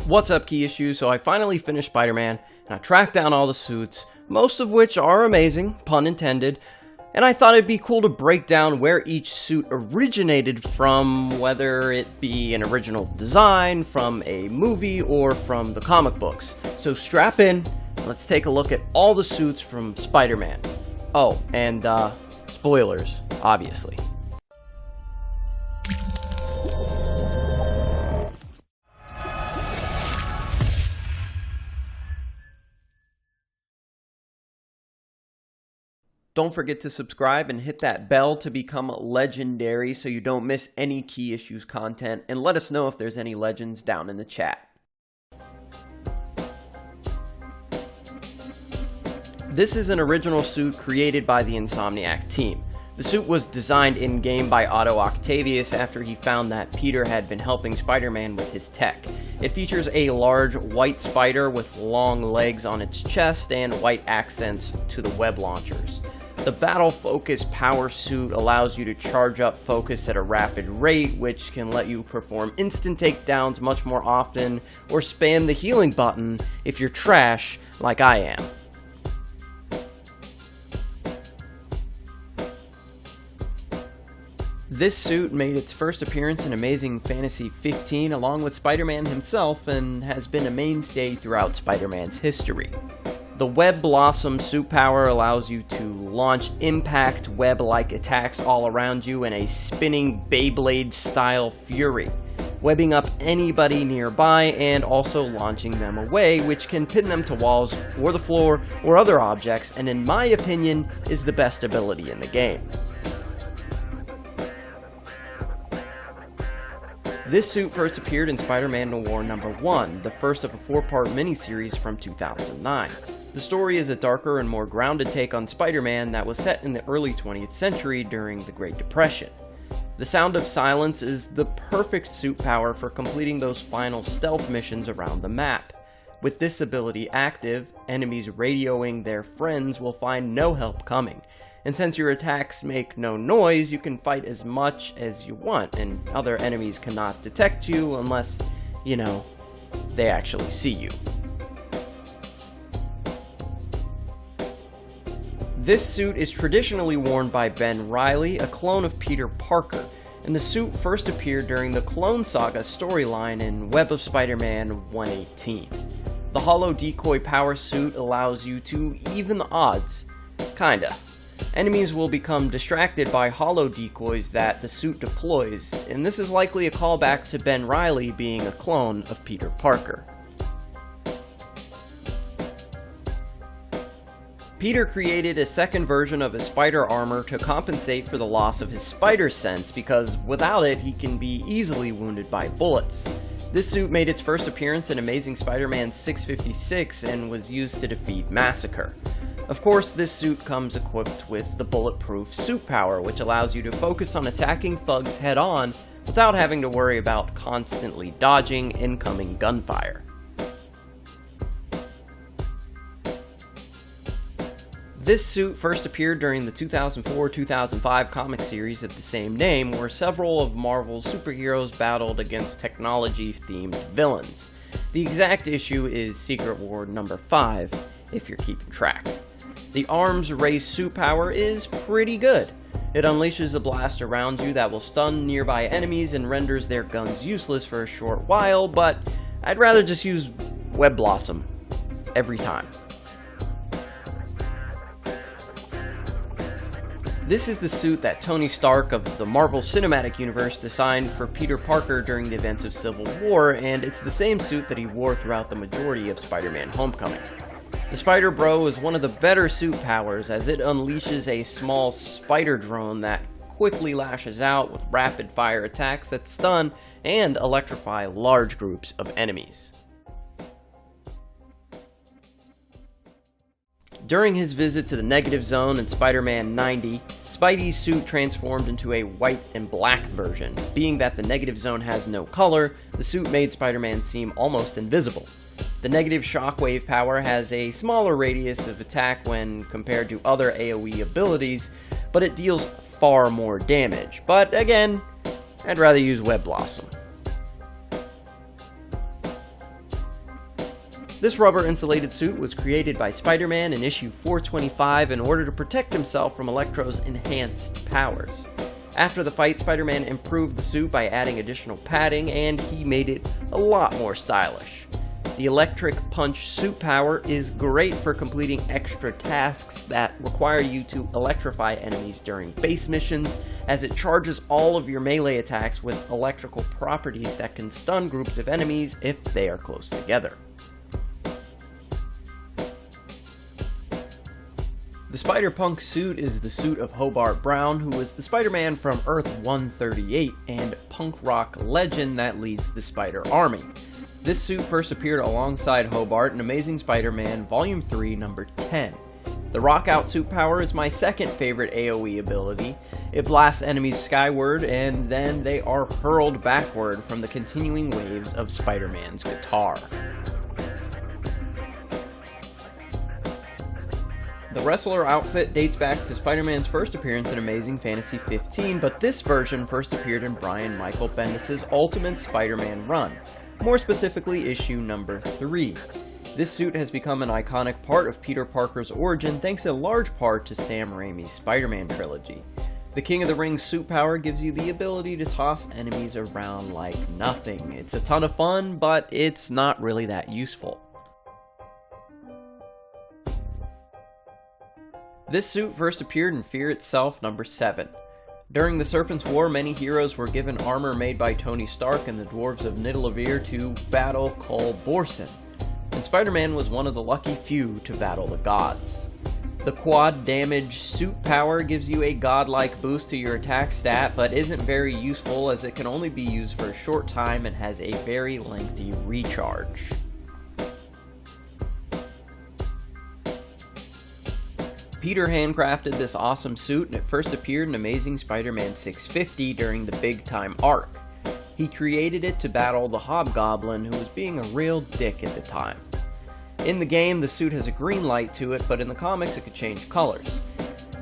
What's up, Key Issues? So I finally finished Spider-Man, and I tracked down all the suits, most of which are amazing, pun intended, and I thought it'd be cool to break down where each suit originated from, whether it be an original design, from a movie, or from the comic books. So strap in, let's take a look at all the suits from Spider-Man. Oh, and spoilers, obviously. Don't forget to subscribe and hit that bell to become legendary so you don't miss any Key Issues content, and let us know if there's any legends down in the chat. This is an original suit created by the Insomniac team. The suit was designed in-game by Otto Octavius after he found that Peter had been helping Spider-Man with his tech. It features a large white spider with long legs on its chest and white accents to the web launchers. The Battle Focus Power Suit allows you to charge up focus at a rapid rate, which can let you perform instant takedowns much more often, or spam the healing button if you're trash like I am. This suit made its first appearance in Amazing Fantasy 15 along with Spider-Man himself, and has been a mainstay throughout Spider-Man's history. The Web Blossom suit power allows you to launch impact web-like attacks all around you in a spinning Beyblade-style fury, webbing up anybody nearby and also launching them away, which can pin them to walls or the floor or other objects, and in my opinion is the best ability in the game. This suit first appeared in Spider-Man Noir #1, the first of a 4-part miniseries from 2009. The story is a darker and more grounded take on Spider-Man that was set in the early 20th century during the Great Depression. The Sound of Silence is the perfect suit power for completing those final stealth missions around the map. With this ability active, enemies radioing their friends will find no help coming. And since your attacks make no noise, you can fight as much as you want, and other enemies cannot detect you unless, they actually see you. This suit is traditionally worn by Ben Reilly, a clone of Peter Parker, and the suit first appeared during the Clone Saga storyline in Web of Spider-Man 118. The Hollow Decoy Power Suit allows you to even the odds. Kinda. Enemies will become distracted by hollow decoys that the suit deploys, and this is likely a callback to Ben Reilly being a clone of Peter Parker. Peter created a second version of his spider armor to compensate for the loss of his spider sense, because without it he can be easily wounded by bullets. This suit made its first appearance in Amazing Spider-Man 656 and was used to defeat Massacre. Of course, this suit comes equipped with the bulletproof suit power, which allows you to focus on attacking thugs head-on without having to worry about constantly dodging incoming gunfire. This suit first appeared during the 2004-2005 comic series of the same name, where several of Marvel's superheroes battled against technology-themed villains. The exact issue is Secret War number 5, if you're keeping track. The Arms Race suit power is pretty good. It unleashes a blast around you that will stun nearby enemies and renders their guns useless for a short while, but I'd rather just use Web Blossom every time. This is the suit that Tony Stark of the Marvel Cinematic Universe designed for Peter Parker during the events of Civil War, and it's the same suit that he wore throughout the majority of Spider-Man Homecoming. The Spider Bro is one of the better suit powers, as it unleashes a small spider drone that quickly lashes out with rapid fire attacks that stun and electrify large groups of enemies. During his visit to the Negative Zone in Spider-Man 90, Spidey's suit transformed into a white and black version. Being that the Negative Zone has no color, the suit made Spider-Man seem almost invisible. The negative shockwave power has a smaller radius of attack when compared to other AoE abilities, but it deals far more damage. But again, I'd rather use Web Blossom. This rubber-insulated suit was created by Spider-Man in issue 425 in order to protect himself from Electro's enhanced powers. After the fight, Spider-Man improved the suit by adding additional padding, and he made it a lot more stylish. The Electric Punch suit power is great for completing extra tasks that require you to electrify enemies during base missions, as it charges all of your melee attacks with electrical properties that can stun groups of enemies if they are close together. The Spider-Punk suit is the suit of Hobart Brown, who was the Spider-Man from Earth-138 and punk rock legend that leads the Spider Army. This suit first appeared alongside Hobart in Amazing Spider-Man Volume 3, number 10. The Rock-Out suit power is my second favorite AoE ability. It blasts enemies skyward, and then they are hurled backward from the continuing waves of Spider-Man's guitar. The Wrestler outfit dates back to Spider-Man's first appearance in Amazing Fantasy 15, but this version first appeared in Brian Michael Bendis' Ultimate Spider-Man run, more specifically issue number 3. This suit has become an iconic part of Peter Parker's origin thanks in large part to Sam Raimi's Spider-Man trilogy. The King of the Ring suit power gives you the ability to toss enemies around like nothing. It's a ton of fun, but it's not really that useful. This suit first appeared in Fear Itself number 7. During the Serpent's War, many heroes were given armor made by Tony Stark and the dwarves of Nidavellir to battle Cull Borson, and Spider-Man was one of the lucky few to battle the gods. The quad damage suit power gives you a godlike boost to your attack stat, but isn't very useful as it can only be used for a short time and has a very lengthy recharge. Peter handcrafted this awesome suit, and it first appeared in Amazing Spider-Man 650 during the Big Time arc. He created it to battle the Hobgoblin, who was being a real dick at the time. In the game, the suit has a green light to it, but in the comics it could change colors.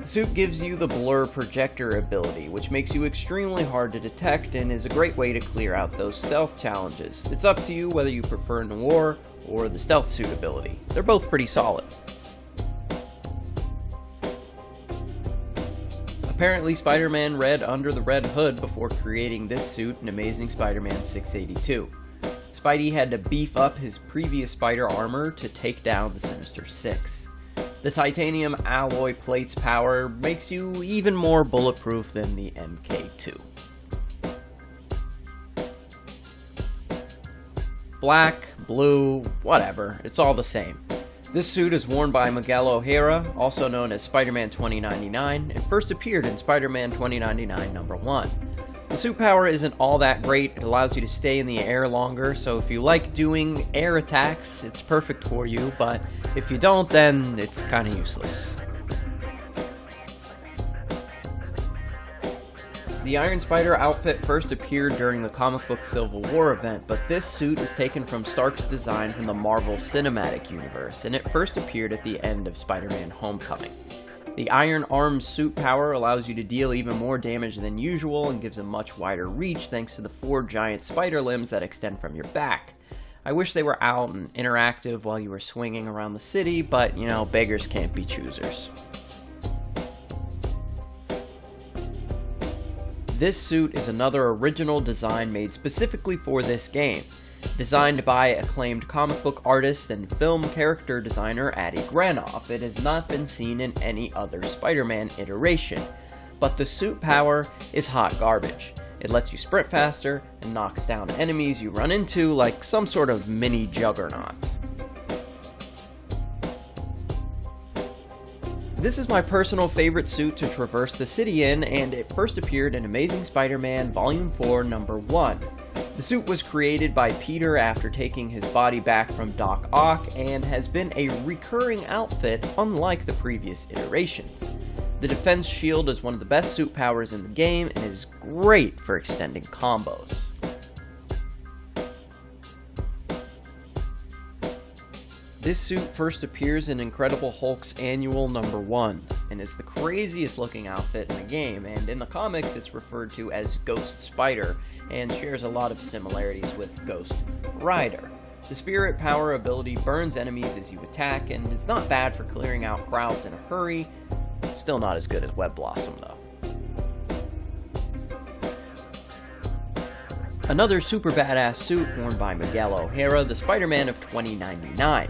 The suit gives you the Blur Projector ability, which makes you extremely hard to detect and is a great way to clear out those stealth challenges. It's up to you whether you prefer Noir or the Stealth Suit ability. They're both pretty solid. Apparently, Spider-Man read under the Red Hood before creating this suit in Amazing Spider-Man 682. Spidey had to beef up his previous spider armor to take down the Sinister Six. The titanium alloy plate's power makes you even more bulletproof than the MK2. Black, blue, whatever, it's all the same. This suit is worn by Miguel O'Hara, also known as Spider-Man 2099, and first appeared in Spider-Man 2099 number 1. The suit power isn't all that great. It allows you to stay in the air longer, so if you like doing air attacks, it's perfect for you, but if you don't, then it's kinda useless. The Iron Spider outfit first appeared during the comic book Civil War event, but this suit is taken from Stark's design from the Marvel Cinematic Universe, and it first appeared at the end of Spider-Man Homecoming. The Iron Arm's suit power allows you to deal even more damage than usual and gives a much wider reach thanks to the 4 giant spider limbs that extend from your back. I wish they were out and interactive while you were swinging around the city, but, you know, beggars can't be choosers. This suit is another original design made specifically for this game. Designed by acclaimed comic book artist and film character designer Adi Granov, it has not been seen in any other Spider-Man iteration. But the suit power is hot garbage. It lets you sprint faster and knocks down enemies you run into like some sort of mini juggernaut. This is my personal favorite suit to traverse the city in, and it first appeared in Amazing Spider-Man Volume 4, number 1. The suit was created by Peter after taking his body back from Doc Ock, and has been a recurring outfit unlike the previous iterations. The defense shield is one of the best suit powers in the game, and is great for extending combos. This suit first appears in Incredible Hulk's Annual number 1, and is the craziest looking outfit in the game, and in the comics it's referred to as Ghost Spider, and shares a lot of similarities with Ghost Rider. The Spirit Power ability burns enemies as you attack, and is not bad for clearing out crowds in a hurry. Still not as good as Web Blossom, though. Another super badass suit worn by Miguel O'Hara, the Spider-Man of 2099.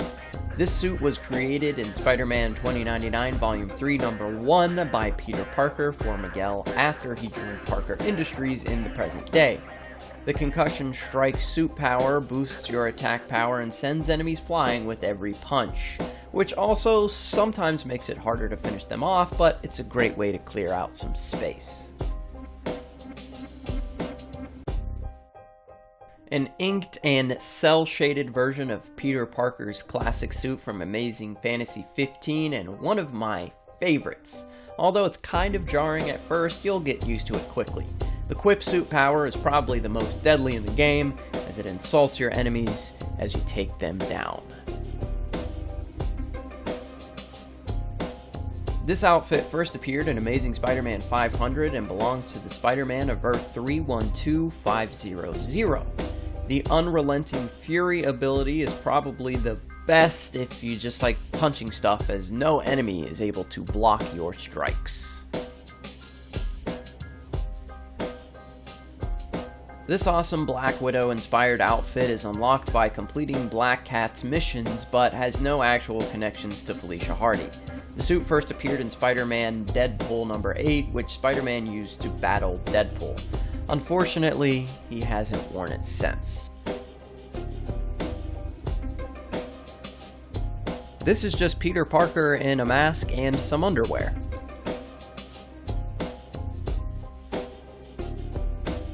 This suit was created in Spider-Man 2099 Volume 3 Number 1 by Peter Parker for Miguel after he joined Parker Industries in the present day. The Concussion Strike suit power boosts your attack power and sends enemies flying with every punch, which also sometimes makes it harder to finish them off, but it's a great way to clear out some space. An inked and cel-shaded version of Peter Parker's classic suit from Amazing Fantasy 15, and one of my favorites. Although it's kind of jarring at first, you'll get used to it quickly. The Quip suit power is probably the most deadly in the game, as it insults your enemies as you take them down. This outfit first appeared in Amazing Spider-Man 500 and belongs to the Spider-Man of Earth 312500. The Unrelenting Fury ability is probably the best if you just like punching stuff, as no enemy is able to block your strikes. This awesome Black Widow-inspired outfit is unlocked by completing Black Cat's missions, but has no actual connections to Felicia Hardy. The suit first appeared in Spider-Man Deadpool number 8, which Spider-Man used to battle Deadpool. Unfortunately, he hasn't worn it since. This is just Peter Parker in a mask and some underwear.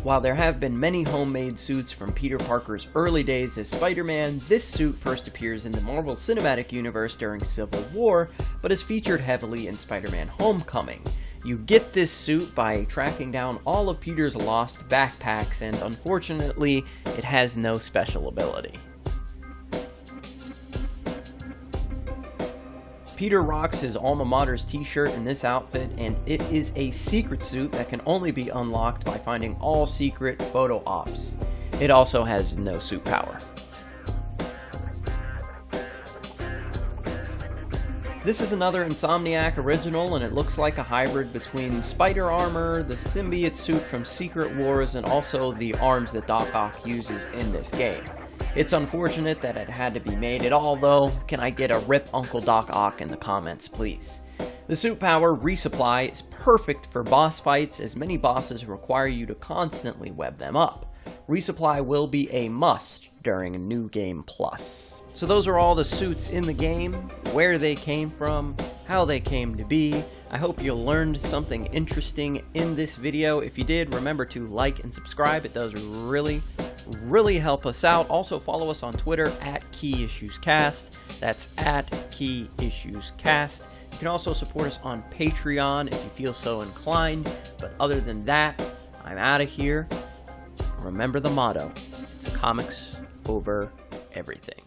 While there have been many homemade suits from Peter Parker's early days as Spider-Man, this suit first appears in the Marvel Cinematic Universe during Civil War, but is featured heavily in Spider-Man Homecoming. You get this suit by tracking down all of Peter's lost backpacks, and unfortunately, it has no special ability. Peter rocks his alma mater's t-shirt in this outfit, and it is a secret suit that can only be unlocked by finding all secret photo ops. It also has no suit power. This is another Insomniac original, and it looks like a hybrid between spider armor, the symbiote suit from Secret Wars, and also the arms that Doc Ock uses in this game. It's unfortunate that it had to be made at all, though. Can I get a RIP Uncle Doc Ock in the comments, please? The suit power Resupply is perfect for boss fights, as many bosses require you to constantly web them up. Resupply will be a must during a New Game Plus. So those are all the suits in the game, where they came from, how they came to be. I hope you learned something interesting in this video. If you did, remember to like and subscribe. It does really help us out. Also follow us on Twitter at KeyIssuesCast. That's at KeyIssuesCast. You can also support us on Patreon if you feel so inclined. But other than that, I'm out of here. Remember the motto, it's comics over everything.